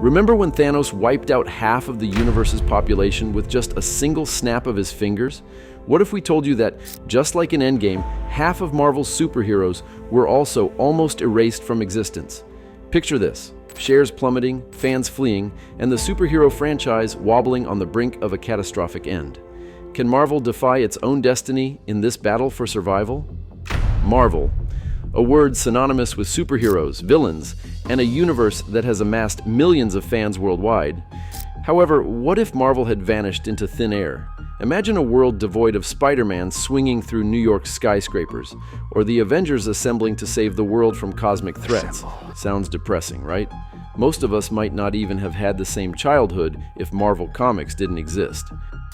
Remember when Thanos wiped out half of the universe's population with just a single snap of his fingers? What if we told you that, just like in Endgame, half of Marvel's superheroes were also almost erased from existence? Picture this: shares plummeting, fans fleeing, and the superhero franchise wobbling on the brink of a catastrophic end. Can Marvel defy its own destiny in this battle for survival? Marvel, a word synonymous with superheroes, villains, and a universe that has amassed millions of fans worldwide. However, what if Marvel had vanished into thin air? Imagine a world devoid of Spider-Man swinging through New York's skyscrapers, or the Avengers assembling to save the world from cosmic threats. Sounds depressing, right? Most of us might not even have had the same childhood if Marvel Comics didn't exist.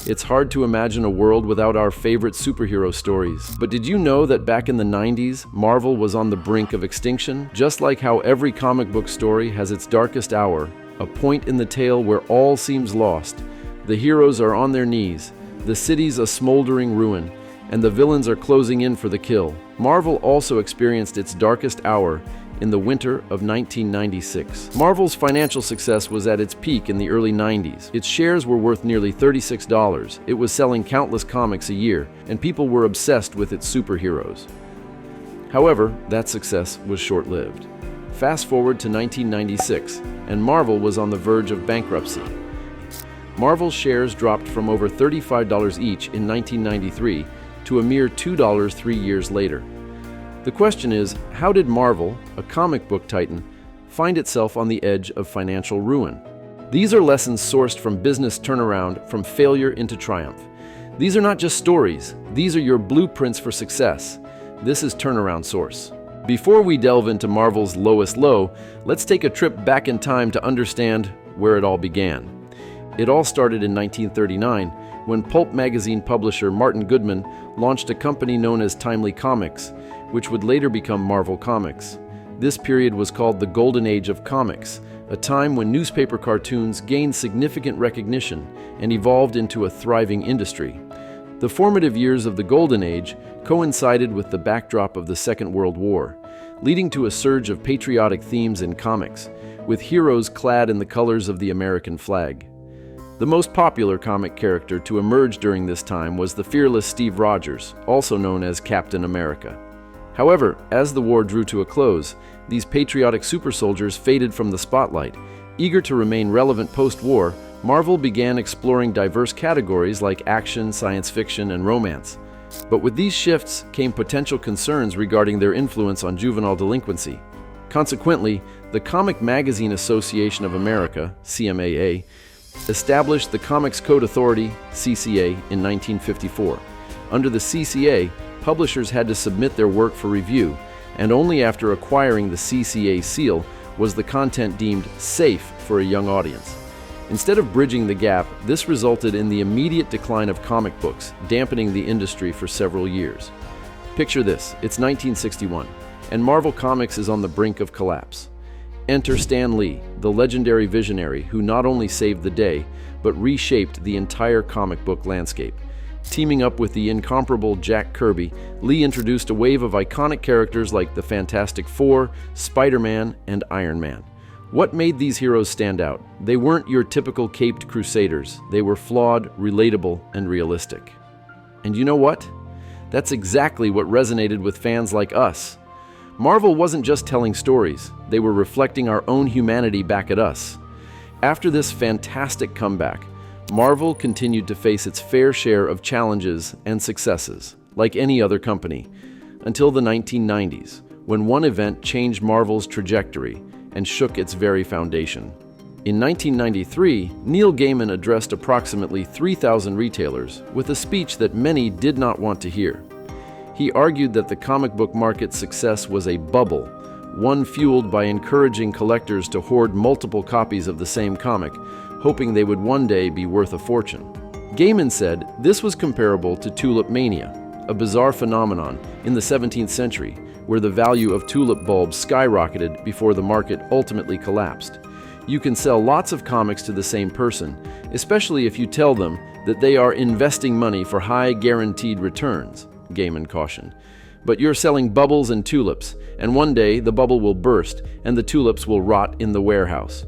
It's hard to imagine a world without our favorite superhero stories. But did you know that back in the 90s, Marvel was on the brink of extinction? Just like how every comic book story has its darkest hour, a point in the tale where all seems lost. The heroes are on their knees, the city's a smoldering ruin, and the villains are closing in for the kill. Marvel also experienced its darkest hour in the winter of 1996. Marvel's financial success was at its peak in the early 90s. Its shares were worth nearly $36. It was selling countless comics a year, and people were obsessed with its superheroes. However, that success was short-lived. Fast forward to 1996, and Marvel was on the verge of bankruptcy. Marvel's shares dropped from over $35 each in 1993 to a mere $2 3 years later. The question is, how did Marvel, a comic book titan, find itself on the edge of financial ruin? These are lessons sourced from business turnaround, from failure into triumph. These are not just stories, these are your blueprints for success. This is TurnaroundSource. Before we delve into Marvel's lowest low, let's take a trip back in time to understand where it all began. It all started in 1939, when pulp magazine publisher Martin Goodman launched a company known as Timely Comics, which would later become Marvel Comics. This period was called the Golden Age of Comics, a time when newspaper cartoons gained significant recognition and evolved into a thriving industry. The formative years of the Golden Age coincided with the backdrop of the Second World War, leading to a surge of patriotic themes in comics, with heroes clad in the colors of the American flag. The most popular comic character to emerge during this time was the fearless Steve Rogers, also known as Captain America. However, as the war drew to a close, these patriotic super soldiers faded from the spotlight. Eager to remain relevant post-war, Marvel began exploring diverse categories like action, science fiction, and romance. But with these shifts came potential concerns regarding their influence on juvenile delinquency. Consequently, the Comic Magazine Association of America, CMAA, established the Comics Code Authority, CCA, in 1954. Under the CCA, publishers had to submit their work for review, and only after acquiring the CCA seal was the content deemed safe for a young audience. Instead of bridging the gap, this resulted in the immediate decline of comic books, dampening the industry for several years. Picture this, it's 1961, and Marvel Comics is on the brink of collapse. Enter Stan Lee, the legendary visionary who not only saved the day, but reshaped the entire comic book landscape. Teaming up with the incomparable Jack Kirby, Lee introduced a wave of iconic characters like the Fantastic Four, Spider-Man, and Iron Man. What made these heroes stand out? They weren't your typical caped crusaders. They were flawed, relatable, and realistic. And you know what? That's exactly what resonated with fans like us. Marvel wasn't just telling stories, they were reflecting our own humanity back at us. After this fantastic comeback, Marvel continued to face its fair share of challenges and successes, like any other company, until the 1990s, when one event changed Marvel's trajectory and shook its very foundation. In 1993, Neil Gaiman addressed approximately 3,000 retailers with a speech that many did not want to hear. He argued that the comic book market's success was a bubble, one fueled by encouraging collectors to hoard multiple copies of the same comic, hoping they would one day be worth a fortune. Gaiman said this was comparable to tulip mania, a bizarre phenomenon in the 17th century, where the value of tulip bulbs skyrocketed before the market ultimately collapsed. You can sell lots of comics to the same person, especially if you tell them that they are investing money for high guaranteed returns, Gaiman cautioned. But you're selling bubbles and tulips, and one day the bubble will burst and the tulips will rot in the warehouse.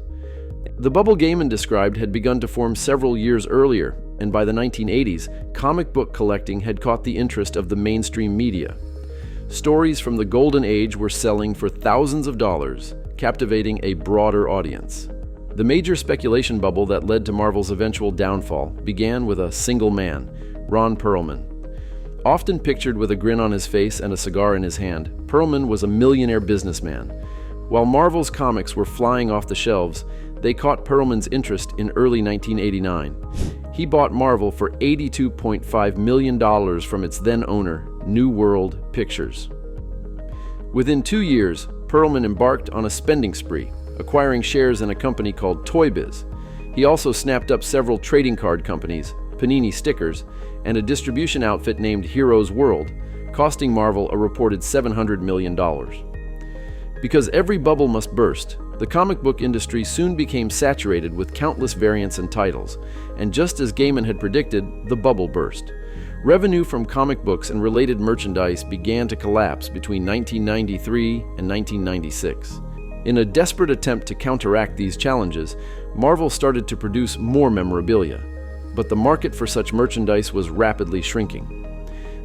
The bubble Gaiman described had begun to form several years earlier, and by the 1980s, comic book collecting had caught the interest of the mainstream media. Stories from the Golden Age were selling for thousands of dollars, captivating a broader audience. The major speculation bubble that led to Marvel's eventual downfall began with a single man, Ron Perlman. Often pictured with a grin on his face and a cigar in his hand, Perlman was a millionaire businessman. While Marvel's comics were flying off the shelves, they caught Perlman's interest in early 1989. He bought Marvel for $82.5 million from its then owner, New World Pictures. Within 2 years, Perlman embarked on a spending spree, acquiring shares in a company called Toy Biz. He also snapped up several trading card companies, Panini Stickers, and a distribution outfit named Heroes World, costing Marvel a reported $700 million. Because every bubble must burst, the comic book industry soon became saturated with countless variants and titles, and just as Gaiman had predicted, the bubble burst. Revenue from comic books and related merchandise began to collapse between 1993 and 1996. In a desperate attempt to counteract these challenges, Marvel started to produce more memorabilia, but the market for such merchandise was rapidly shrinking.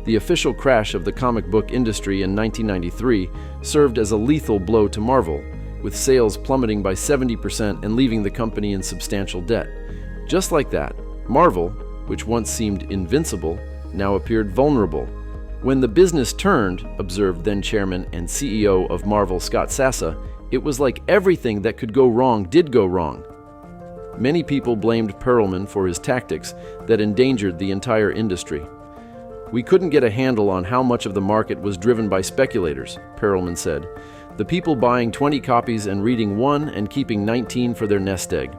The official crash of the comic book industry in 1993 served as a lethal blow to Marvel, with sales plummeting by 70% and leaving the company in substantial debt. Just like that, Marvel, which once seemed invincible, now appeared vulnerable. When the business turned, observed then-chairman and CEO of Marvel Scott Sassa, it was like everything that could go wrong did go wrong. Many people blamed Perlman for his tactics that endangered the entire industry. "We couldn't get a handle on how much of the market was driven by speculators," Perlman said. "The people buying 20 copies and reading one and keeping 19 for their nest egg."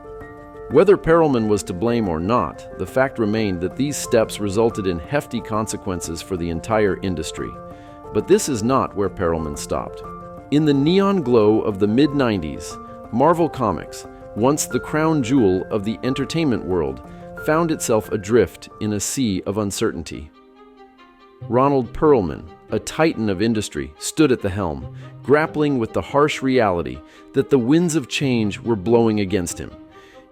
Whether Perlman was to blame or not, the fact remained that these steps resulted in hefty consequences for the entire industry. But this is not where Perlman stopped. In the neon glow of the mid-90s, Marvel Comics, once the crown jewel of the entertainment world, found itself adrift in a sea of uncertainty. Ronald Perlman, a titan of industry, stood at the helm, grappling with the harsh reality that the winds of change were blowing against him.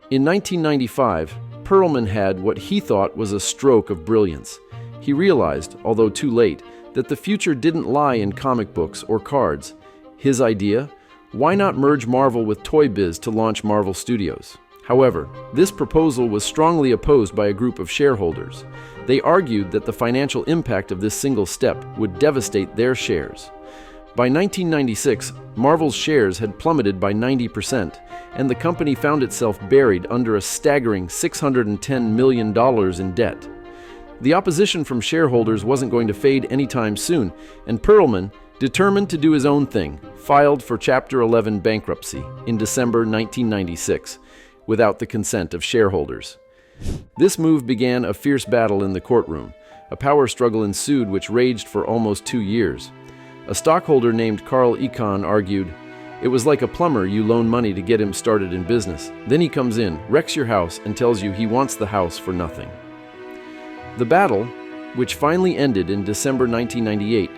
In 1995, Perlman had what he thought was a stroke of brilliance. He realized, although too late, that the future didn't lie in comic books or cards. His idea? Why not merge Marvel with Toy Biz to launch Marvel Studios? However, this proposal was strongly opposed by a group of shareholders. They argued that the financial impact of this single step would devastate their shares. By 1996, Marvel's shares had plummeted by 90%, and the company found itself buried under a staggering $610 million in debt. The opposition from shareholders wasn't going to fade anytime soon, and Perlman, determined to do his own thing, filed for Chapter 11 bankruptcy in December 1996, without the consent of shareholders. This move began a fierce battle in the courtroom. A power struggle ensued which raged for almost 2 years. A stockholder named Carl Icahn argued, "It was like a plumber you loan money to get him started in business. Then he comes in, wrecks your house, and tells you he wants the house for nothing." The battle, which finally ended in December 1998,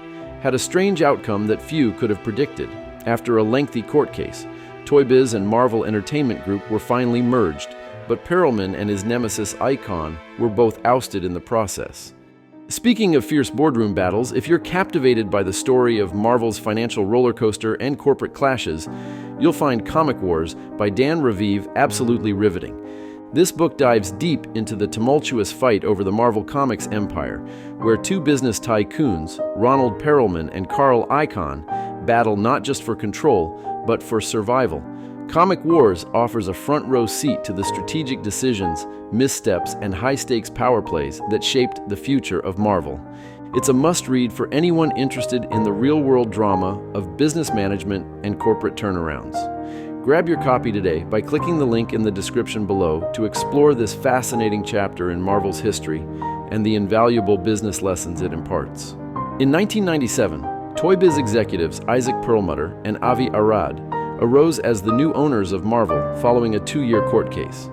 had a strange outcome that few could have predicted. After a lengthy court case, Toy Biz and Marvel Entertainment Group were finally merged, but Perlman and his nemesis Icahn were both ousted in the process. Speaking of fierce boardroom battles, if you're captivated by the story of Marvel's financial roller coaster and corporate clashes, you'll find Comic Wars by Dan Raviv absolutely riveting. This book dives deep into the tumultuous fight over the Marvel Comics empire, where two business tycoons, Ronald Perlman and Carl Icahn, battle not just for control, but for survival. Comic Wars offers a front-row seat to the strategic decisions, missteps, and high-stakes power plays that shaped the future of Marvel. It's a must-read for anyone interested in the real-world drama of business management and corporate turnarounds. Grab your copy today by clicking the link in the description below to explore this fascinating chapter in Marvel's history and the invaluable business lessons it imparts. In 1997, Toy Biz executives Isaac Perlmutter and Avi Arad arose as the new owners of Marvel following a 2-year court case.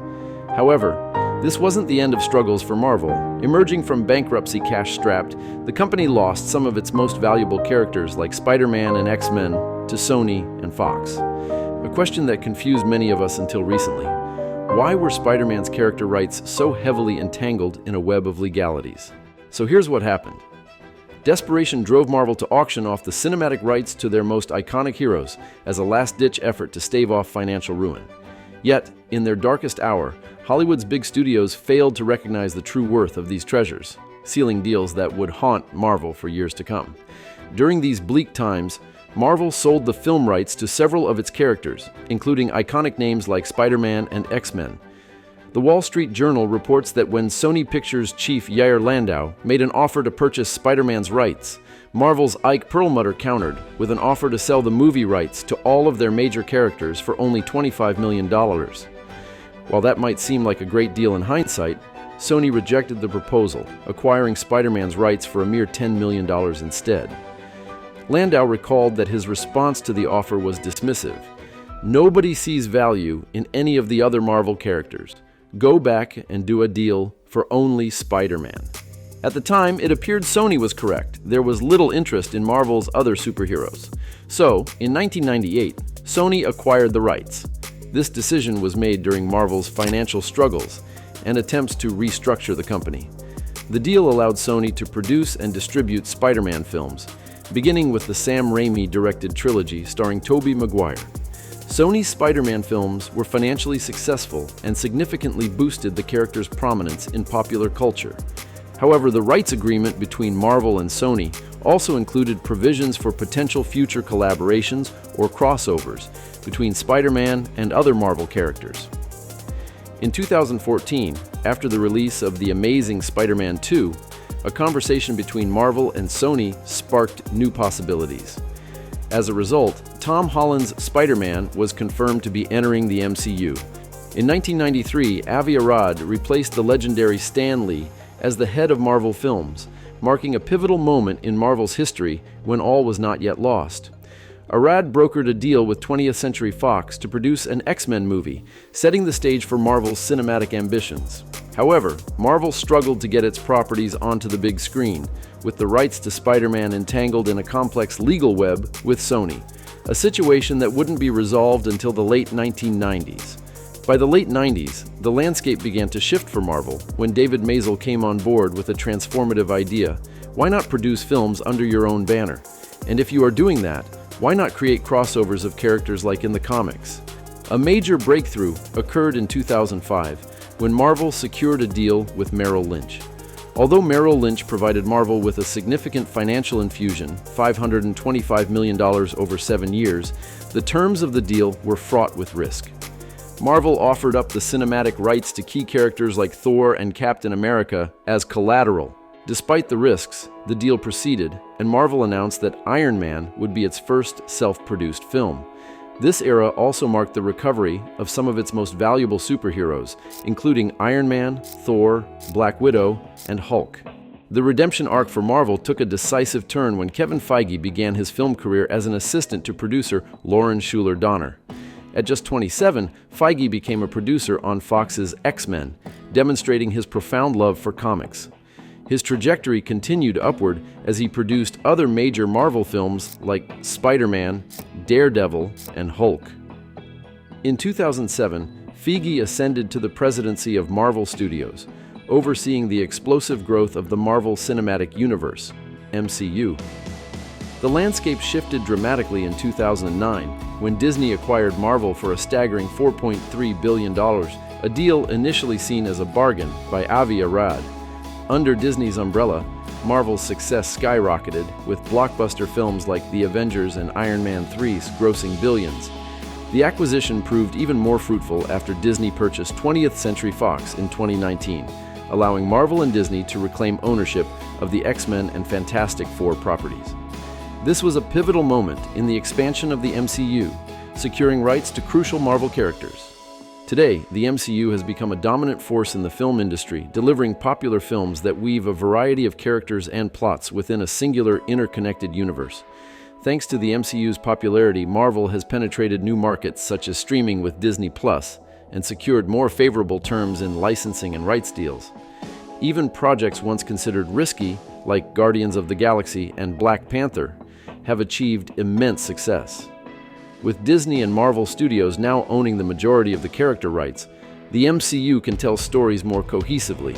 However, this wasn't the end of struggles for Marvel. Emerging from bankruptcy cash-strapped, the company lost some of its most valuable characters like Spider-Man and X-Men to Sony and Fox. A question that confused many of us until recently. Why were Spider-Man's character rights so heavily entangled in a web of legalities? So here's what happened. Desperation drove Marvel to auction off the cinematic rights to their most iconic heroes as a last-ditch effort to stave off financial ruin. Yet, in their darkest hour, Hollywood's big studios failed to recognize the true worth of these treasures, sealing deals that would haunt Marvel for years to come. During these bleak times, Marvel sold the film rights to several of its characters, including iconic names like Spider-Man and X-Men. The Wall Street Journal reports that when Sony Pictures chief Yair Landau made an offer to purchase Spider-Man's rights, Marvel's Ike Perlmutter countered with an offer to sell the movie rights to all of their major characters for only $25 million. While that might seem like a great deal in hindsight, Sony rejected the proposal, acquiring Spider-Man's rights for a mere $10 million instead. Landau recalled that his response to the offer was dismissive. "Nobody sees value in any of the other Marvel characters. Go back and do a deal for only Spider-Man." At the time, it appeared Sony was correct. There was little interest in Marvel's other superheroes. So, in 1998, Sony acquired the rights. This decision was made during Marvel's financial struggles and attempts to restructure the company. The deal allowed Sony to produce and distribute Spider-Man films, beginning with the Sam Raimi-directed trilogy starring Tobey Maguire. Sony's Spider-Man films were financially successful and significantly boosted the character's prominence in popular culture. However, the rights agreement between Marvel and Sony also included provisions for potential future collaborations or crossovers between Spider-Man and other Marvel characters. In 2014, after the release of The Amazing Spider-Man 2, a conversation between Marvel and Sony sparked new possibilities. As a result, Tom Holland's Spider-Man was confirmed to be entering the MCU. In 1993, Avi Arad replaced the legendary Stan Lee as the head of Marvel Films, marking a pivotal moment in Marvel's history when all was not yet lost. Arad brokered a deal with 20th Century Fox to produce an X-Men movie, setting the stage for Marvel's cinematic ambitions. However, Marvel struggled to get its properties onto the big screen, with the rights to Spider-Man entangled in a complex legal web with Sony, a situation that wouldn't be resolved until the late 1990s. By the late 90s, the landscape began to shift for Marvel when David Maisel came on board with a transformative idea. Why not produce films under your own banner? And if you are doing that, why not create crossovers of characters like in the comics? A major breakthrough occurred in 2005 when Marvel secured a deal with Merrill Lynch. Although Merrill Lynch provided Marvel with a significant financial infusion, $525 million over 7 years, the terms of the deal were fraught with risk. Marvel offered up the cinematic rights to key characters like Thor and Captain America as collateral. Despite the risks, the deal proceeded, and Marvel announced that Iron Man would be its first self-produced film. This era also marked the recovery of some of its most valuable superheroes, including Iron Man, Thor, Black Widow, and Hulk. The redemption arc for Marvel took a decisive turn when Kevin Feige began his film career as an assistant to producer Lauren Schuler Donner. At just 27, Feige became a producer on Fox's X-Men, demonstrating his profound love for comics. His trajectory continued upward as he produced other major Marvel films like Spider-Man, Daredevil, and Hulk. In 2007, Feige ascended to the presidency of Marvel Studios, overseeing the explosive growth of the Marvel Cinematic Universe, MCU. The landscape shifted dramatically in 2009 when Disney acquired Marvel for a staggering $4.3 billion, a deal initially seen as a bargain by Avi Arad. Under Disney's umbrella, Marvel's success skyrocketed, with blockbuster films like The Avengers and Iron Man 3 grossing billions. The acquisition proved even more fruitful after Disney purchased 20th Century Fox in 2019, allowing Marvel and Disney to reclaim ownership of the X-Men and Fantastic Four properties. This was a pivotal moment in the expansion of the MCU, securing rights to crucial Marvel characters. Today, the MCU has become a dominant force in the film industry, delivering popular films that weave a variety of characters and plots within a singular, interconnected universe. Thanks to the MCU's popularity, Marvel has penetrated new markets such as streaming with Disney Plus and secured more favorable terms in licensing and rights deals. Even projects once considered risky, like Guardians of the Galaxy and Black Panther, have achieved immense success. With Disney and Marvel Studios now owning the majority of the character rights, the MCU can tell stories more cohesively.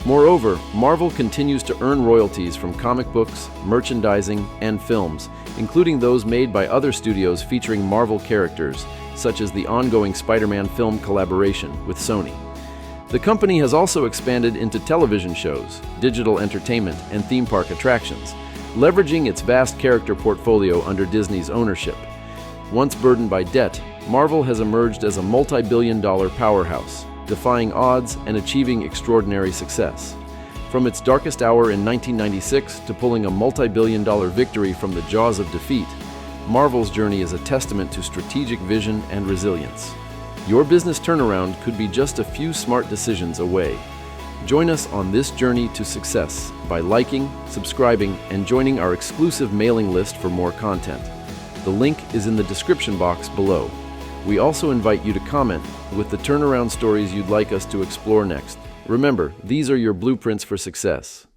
Moreover, Marvel continues to earn royalties from comic books, merchandising, and films, including those made by other studios featuring Marvel characters, such as the ongoing Spider-Man film collaboration with Sony. The company has also expanded into television shows, digital entertainment, and theme park attractions, leveraging its vast character portfolio under Disney's ownership. Once burdened by debt, Marvel has emerged as a multi-billion-dollar powerhouse, defying odds and achieving extraordinary success. From its darkest hour in 1996 to pulling a multi-billion-dollar victory from the jaws of defeat, Marvel's journey is a testament to strategic vision and resilience. Your business turnaround could be just a few smart decisions away. Join us on this journey to success by liking, subscribing, and joining our exclusive mailing list for more content. The link is in the description box below. We also invite you to comment with the turnaround stories you'd like us to explore next. Remember, these are your blueprints for success.